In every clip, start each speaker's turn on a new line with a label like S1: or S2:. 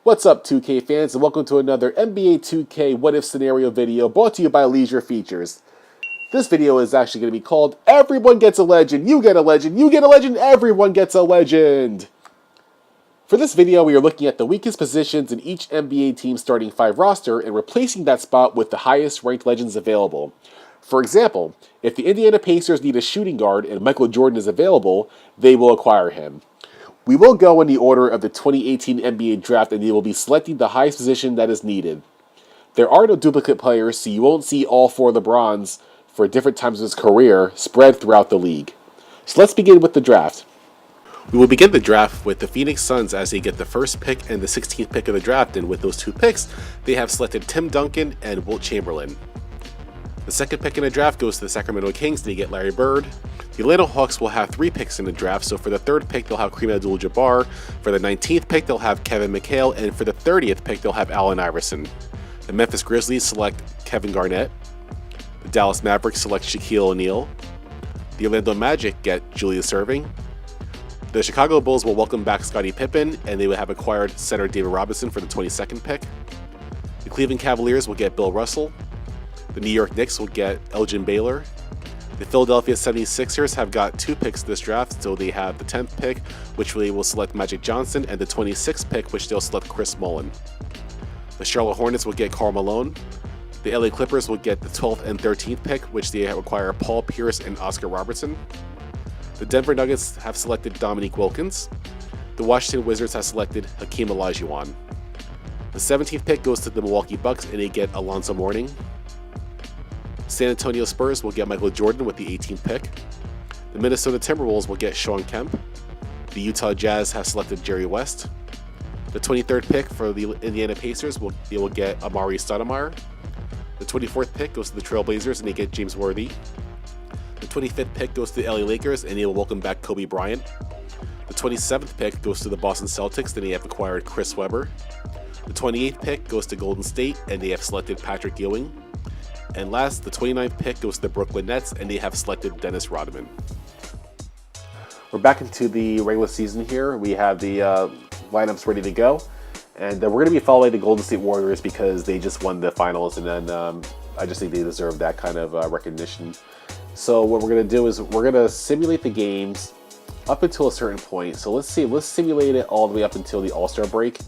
S1: What's up, 2K fans, and welcome to another NBA 2K What If Scenario video brought to you by Leisure Features. This video is actually going to be called Everyone Gets a Legend, You Get a Legend, You Get a Legend, Everyone Gets a Legend. For this video, we are looking at the weakest positions in each NBA team's starting 5 roster and replacing that spot with the highest ranked legends available. For example, if the Indiana Pacers need a shooting guard and Michael Jordan is available, they will acquire him. We will go in the order of the 2018 NBA draft, and they will be selecting the highest position that is needed. There are no duplicate players, so you won't see all 4 LeBrons for different times of his career spread throughout the league. So let's begin with the draft. We will begin the draft with the Phoenix Suns as they get the first pick and the 16th pick of the draft, and with those 2 picks, they have selected Tim Duncan and Wilt Chamberlain. The second pick in the draft goes to the Sacramento Kings, and they get Larry Bird. The Atlanta Hawks will have 3 picks in the draft, so for the 3rd pick, they'll have Kareem Abdul-Jabbar. For the 19th pick, they'll have Kevin McHale, and for the 30th pick, they'll have Allen Iverson. The Memphis Grizzlies select Kevin Garnett. The Dallas Mavericks select Shaquille O'Neal. The Orlando Magic get Julius Erving. The Chicago Bulls will welcome back Scottie Pippen, and they will have acquired center David Robinson for the 22nd pick. The Cleveland Cavaliers will get Bill Russell. The New York Knicks will get Elgin Baylor. The Philadelphia 76ers have got 2 picks this draft, so they have the 10th pick, which they will select Magic Johnson, and the 26th pick, which they'll select Chris Mullin. The Charlotte Hornets will get Karl Malone. The LA Clippers will get the 12th and 13th pick, which they acquire Paul Pierce and Oscar Robertson. The Denver Nuggets have selected Dominique Wilkins. The Washington Wizards have selected Hakeem Olajuwon. The 17th pick goes to the Milwaukee Bucks, and they get Alonzo Mourning. San Antonio Spurs will get Michael Jordan with the 18th pick. The Minnesota Timberwolves will get Shawn Kemp. The Utah Jazz have selected Jerry West. The 23rd pick for the Indiana Pacers will get Amari Stoudemire. The 24th pick goes to the Trailblazers, and they get James Worthy. The 25th pick goes to the LA Lakers, and they will welcome back Kobe Bryant. The 27th pick goes to the Boston Celtics, and they have acquired Chris Webber. The 28th pick goes to Golden State, and they have selected Patrick Ewing. And last, the 29th pick goes to the Brooklyn Nets, and they have selected Dennis Rodman. We're back into the regular season here. We have the lineups ready to go. And we're going to be following the Golden State Warriors because they just won the finals, and then I just think they deserve that kind of recognition. So what we're going to do is we're going to simulate the games up until a certain point. So let's simulate it all the way up until the All-Star break.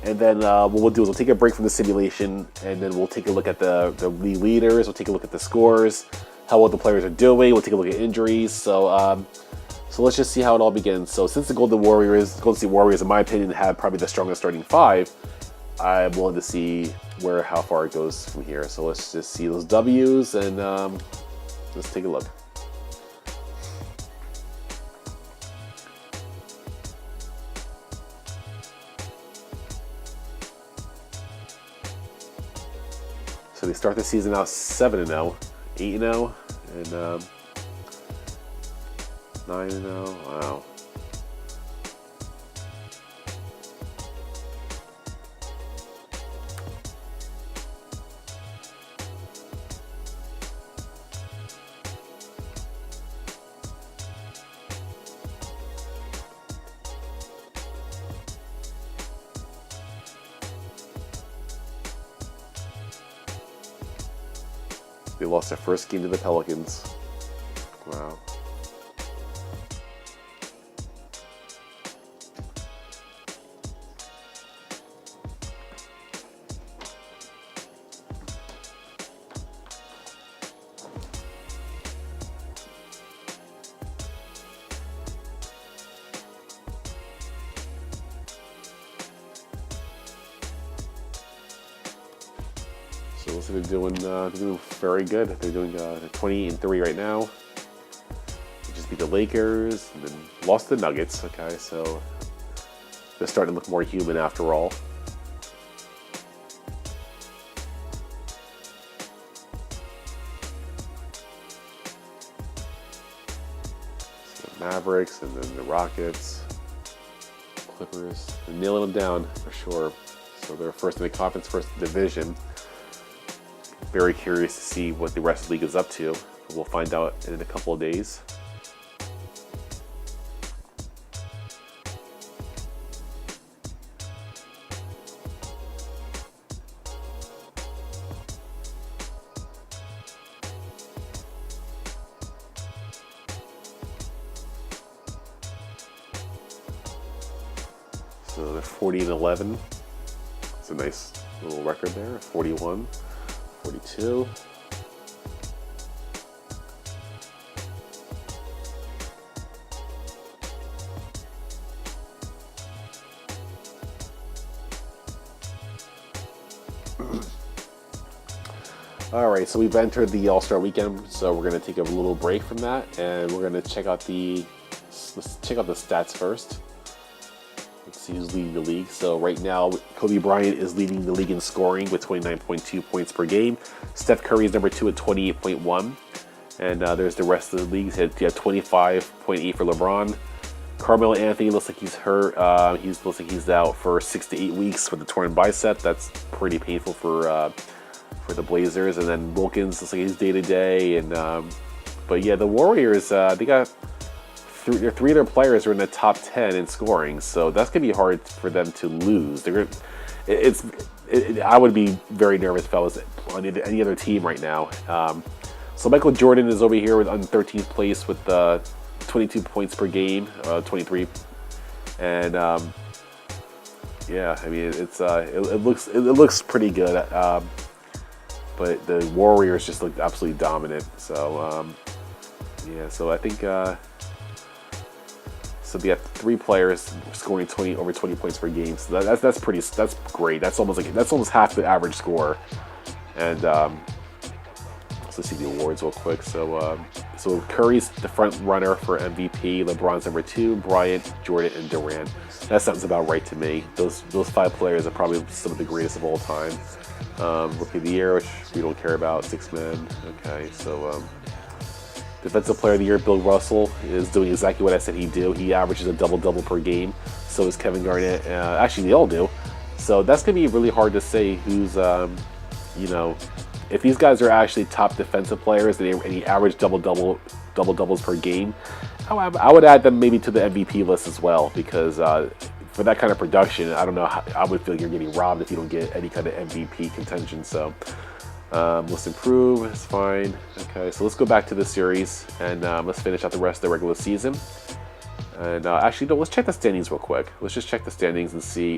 S1: And then what we'll do is we'll take a break from the simulation, and then we'll take a look at the league leaders, we'll take a look at the scores, how well the players are doing, we'll take a look at injuries. So let's just see how it all begins. So since the Golden State Warriors, in my opinion, have probably the strongest starting 5, I'm willing to see how far it goes from here. So let's just see those W's, and let's take a look. So they start the season out 7-0, 8-0, and 9-0. Wow. They lost their first game to the Pelicans. Wow. So looks like they're doing very good. They're doing 28-3 right now. They just beat the Lakers and then lost the Nuggets. Okay, so they're starting to look more human after all. So the Mavericks and then the Rockets, Clippers, they're nailing them down for sure. So they're first in the conference, first in the division. Very curious to see what the rest of the league is up to. We'll find out in a couple of days. So they're 40 and 11. It's a nice little record there. 41, 42. Alright, so we've entered the All-Star Weekend, so we're going to take a little break from that, and we're going to check out the stats first. Let's see who's leading the league. So right now, Kobe Bryant is leading the league in scoring with 29.2 points per game. Steph Curry is number 2 at 28.1. And there's the rest of the leagues. You have 25.8 for LeBron. Carmelo Anthony looks like he's hurt. Looks like he's out for 6 to 8 weeks with a torn bicep. That's pretty painful for the Blazers. And then Wilkins looks like he's day to day. And but yeah, the Warriors they got three of their players are in the top 10 in scoring, so that's gonna be hard for them to lose. I would be very nervous if I was on any other team right now. So Michael Jordan is over here on 13th place with 22 points per game, 23, and yeah, I mean it looks pretty good. But the Warriors just looked absolutely dominant. So yeah, so I think so they have 3 players scoring over 20 points per game. So that's great. That's almost half the average score. And let's see the awards real quick. So Curry's the front runner for MVP. LeBron's number 2. Bryant, Jordan, and Durant. That sounds about right to me. Those 5 players are probably some of the greatest of all time. Rookie of the Year, which we don't care about. 6 men. Okay, so Defensive Player of the Year, Bill Russell, is doing exactly what I said he'd do. He averages a double-double per game. So is Kevin Garnett. Actually, they all do. So that's going to be really hard to say who's, if these guys are actually top defensive players and he average double-doubles per game, I would add them maybe to the MVP list as well, because for that kind of production, I don't know how I would feel you're getting robbed if you don't get any kind of MVP contention. So most improved is fine. Okay, so let's go back to the series and let's finish out the rest of the regular season. And actually, no, let's check the standings real quick. Let's just check the standings and see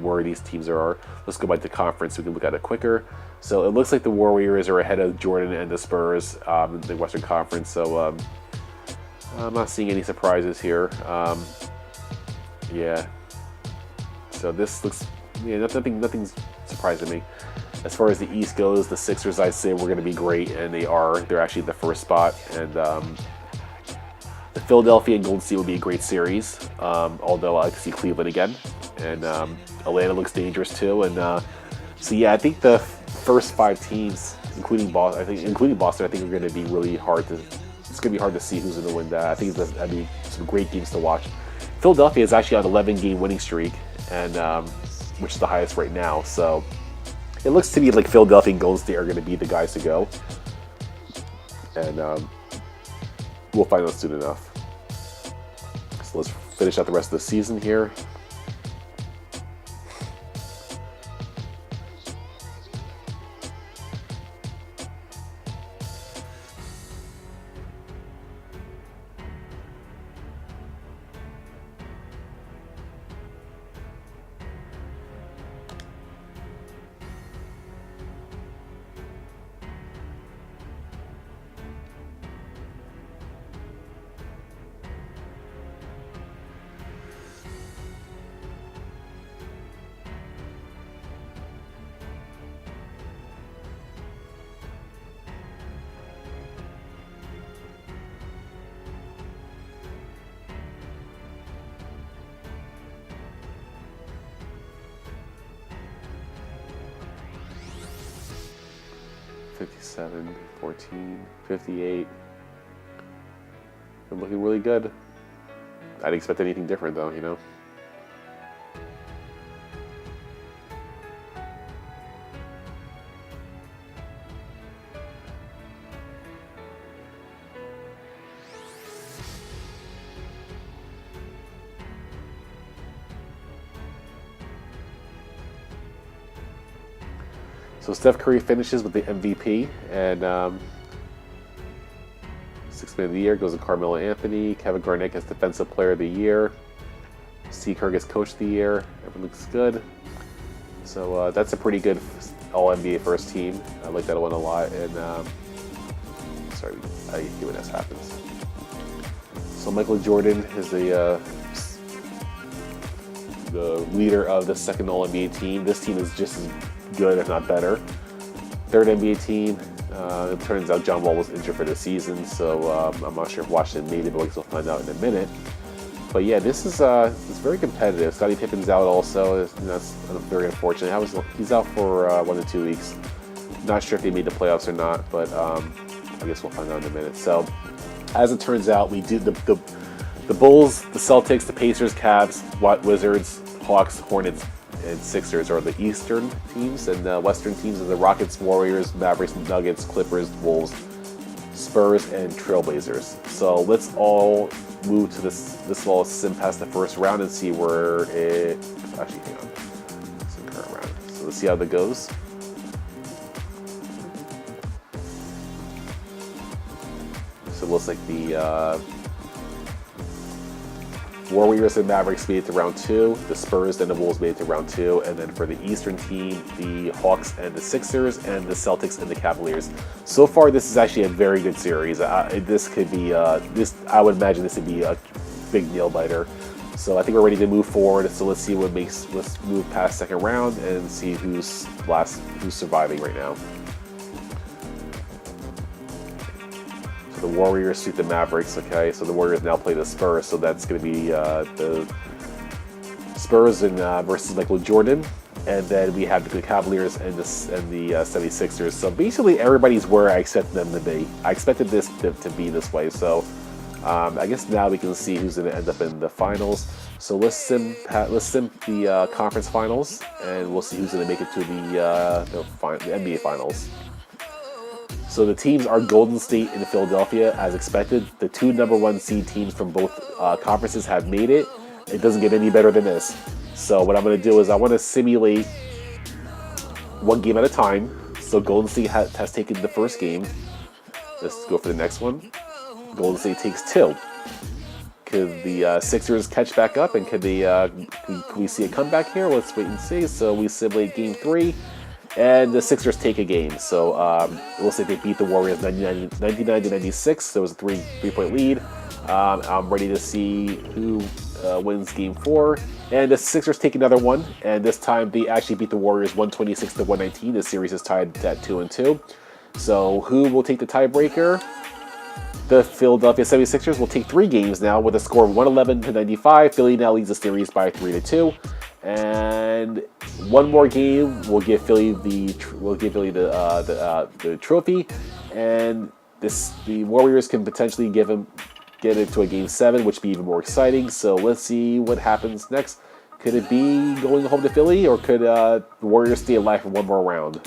S1: where these teams are. Let's go back to conference so we can look at it quicker. So it looks like the Warriors are ahead of Jordan and the Spurs in the Western Conference. So I'm not seeing any surprises here. Yeah. So this looks, nothing's surprising me. As far as the East goes, the Sixers, I say, we're going to be great, and they are. They're actually the first spot, and the Philadelphia and Golden State would be a great series. Although I like to see Cleveland again, and Atlanta looks dangerous too. And so yeah, I think the first 5 teams, including Boston, I think are going to be really hard to. It's going to be hard to see who's going to win that. I think that'd be some great games to watch. Philadelphia is actually on an 11-game winning streak, and which is the highest right now. So it looks to me like Philadelphia and Golden State are going to be the guys to go, and we'll find out soon enough. So let's finish out the rest of the season here. $57, $14, $58. I'm looking really good. I didn't expect anything different though, you know? So Steph Curry finishes with the MVP, and 6th Man of the Year goes to Carmelo Anthony. Kevin Garnett gets Defensive Player of the Year. Steve Kerr gets Coach of the Year. Everything looks good. So that's a pretty good All-NBA first team. I like that one a lot. And sorry, I hate when this happens. So Michael Jordan is the leader of the second All-NBA team. This team is just as good, if not better. Third NBA team. It turns out John Wall was injured for the season, so I'm not sure if Washington made it, but we'll find out in a minute. But yeah, this is it's very competitive. Scottie Pippen's out also. That's very unfortunate. He's out for 1 to 2 weeks. Not sure if they made the playoffs or not, but I guess we'll find out in a minute. So, as it turns out, we did the Bulls, the Celtics, the Pacers, Cavs, Wizards, Hawks, Hornets, and Sixers are the Eastern teams, and the Western teams are the Rockets, Warriors, Mavericks, Nuggets, Clippers, Wolves, Spurs, and Trailblazers. So let's all move to this little sim past the first round and see where it. Actually, hang on. It's the current round. So let's see how that goes. So it looks like the Warriors and Mavericks made it to round 2. The Spurs and the Wolves made it to round 2. And then for the Eastern team, the Hawks and the Sixers, and the Celtics and the Cavaliers. So far, this is actually a very good series. This could be I would imagine this would be a big nail biter. So I think we're ready to move forward. So let's see let's move past second round and see who's surviving right now. The Warriors sweep the Mavericks. Okay, so the Warriors now play the Spurs, so that's going to be the Spurs and versus Michael Jordan, and then we have the Cavaliers and the 76ers. So basically, everybody's where I expected them to be. I expected this to be this way. So I guess now we can see who's going to end up in the finals. So let's sim the conference finals, and we'll see who's going to make it to the NBA finals. So the teams are Golden State and Philadelphia, as expected. The 2 number 1 seed teams from both conferences have made it. It doesn't get any better than this. So what I'm going to do is I want to simulate one game at a time. So Golden State has taken the first game. Let's go for the next one. Golden State takes 2. Could the Sixers catch back up, and could we see a comeback here? Let's wait and see. So we simulate game 3. And the Sixers take a game. So we'll say they beat the Warriors 99 to 96. There was a 3-point lead. I'm ready to see who wins game 4. And the Sixers take another one. And this time they actually beat the Warriors 126 to 119. The series is tied at 2-2. So who will take the tiebreaker? The Philadelphia 76ers will take 3 games now with a score of 111 to 95. Philly now leads the series by 3-2. And one more game will give Philly the trophy, and the Warriors can potentially get it to a game 7, which would be even more exciting. So let's see what happens next. Could it be going home to Philly, or could the Warriors stay alive for one more round?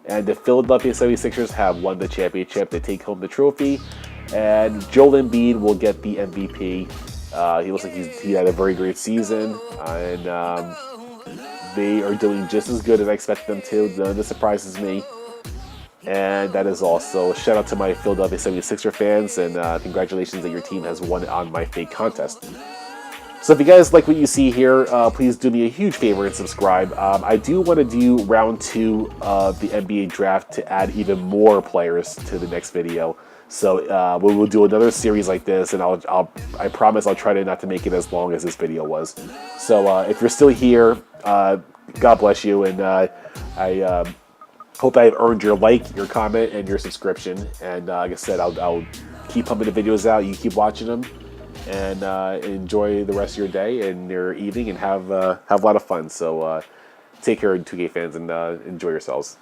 S1: And the Philadelphia 76ers have won the championship. They take home the trophy, and Joel Embiid will get the MVP. He looks like he had a very great season, and they are doing just as good as I expected them to. None of this surprises me. And that is also shout out to my Philadelphia 76er fans, and congratulations that your team has won on my fake contest. So if you guys like what you see here, please do me a huge favor and subscribe. I do want to do round 2 of the NBA draft to add even more players to the next video. So we will do another series like this, and I promise I'll try not to make it as long as this video was. So if you're still here, God bless you, and I hope I've earned your like, your comment, and your subscription. And like I said, I'll keep pumping the videos out. You keep watching them, and enjoy the rest of your day and your evening, and have a lot of fun. So take care, 2K fans, and enjoy yourselves.